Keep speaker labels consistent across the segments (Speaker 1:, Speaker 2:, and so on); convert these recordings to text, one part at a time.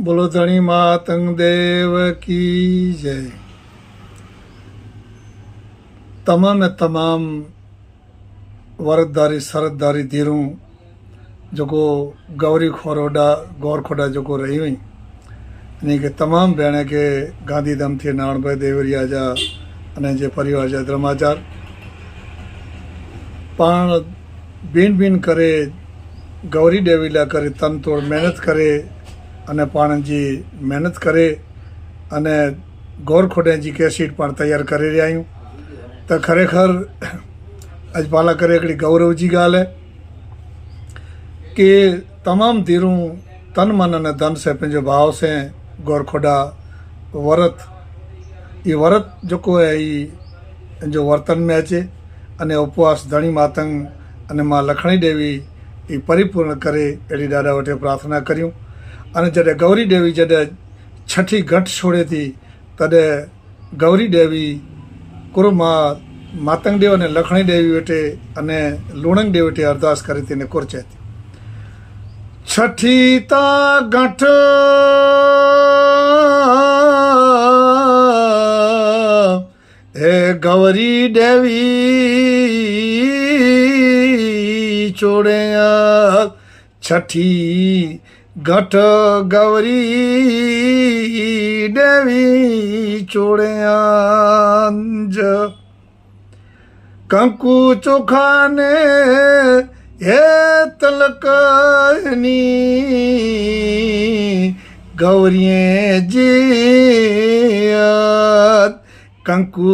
Speaker 1: बोलो धनी मातंग देव की जय। तमाम वरदारी सरदारी धीरूं जोको गौरी खोरोडा गौर खोडा जोको रही हुई यानी कि तमाम भेण के गांधीधाम थी नारायण भाई देवरिया जा अने जे परिवार जा धर्माचार पण बीन बीन करे गौरी देवी ला करे तन तोड़ मेहनत करे अने पाण जी मेहनत करे अने गौर खोडे जी कैसेट पण तैयार करे रहिया आहियूं। त खरेखर अज पाला करे हिकिड़ी गौरव जी ॻाल्हि है कि तमाम धीरूं तन मन अने धन से पंहिंजे भाव से गौर खोडा व्रत ये व्रत जेको है जो वर्तन में अचे अने उपवास धणी मातंग अने मां लखणी देवी ये परिपूर्ण करे अहिड़ी ॾाढा वॾे प्रार्थना करियूं। अने जॾहिं गौरी देवी जॾहिं छठी घट छोड़े थी तॾहिं गौरी देवी कुरु मां मातंग देव अने लखणी देवी वेठे अने लूणंग देव वेठे अरदास करे थी ने कुर चए थी छठी ता घट हे गौरी देवी छोड़िया छठी घट गौरी देवी छोड़िया कंकु चोखाने हे तलकनी गौरिये जी कंकु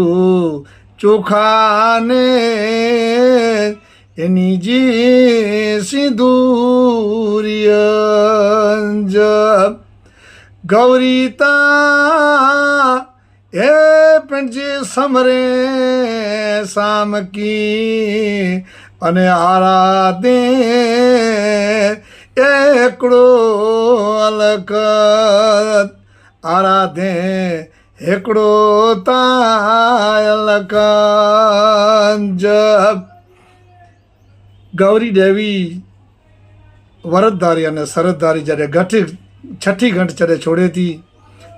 Speaker 1: चोखाने एनी जी सिंदूरिया गौरी ता ए पंहिंजे समरे साम की अने आराधे एकड़ो अलग आराधे एकड़ो ता अलग जब गौरी देवी वरदधारी अने सरदधारी जॾहिं घटि छठी घंट जॾहिं छोड़े थी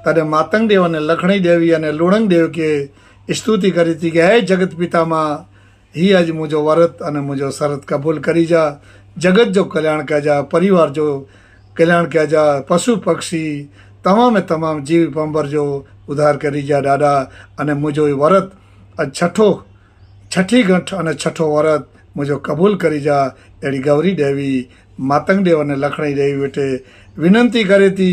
Speaker 1: तॾहिं मातंग देव अने लखणी देवी अने लूणंग देव के स्तुति करी थी कि हे जगत पिता मां ही अॼु मुंहिंजो व्रत अने मुंहिंजो सरत क़बूल करी जा जगत जो कल्याण कजा परिवार जो कल्याण कजा पशु पक्षी तमाम जीव पंबर जो उद्धार करी जा ॾाढा अने मुंहिंजो ही व्रत अॼु छठी घंट अने छठो व्रत मुझे कबूल करी जा अड़ी गौरी देवी मातंग देव ने लखणी देवी वेठे विनंती करे थी।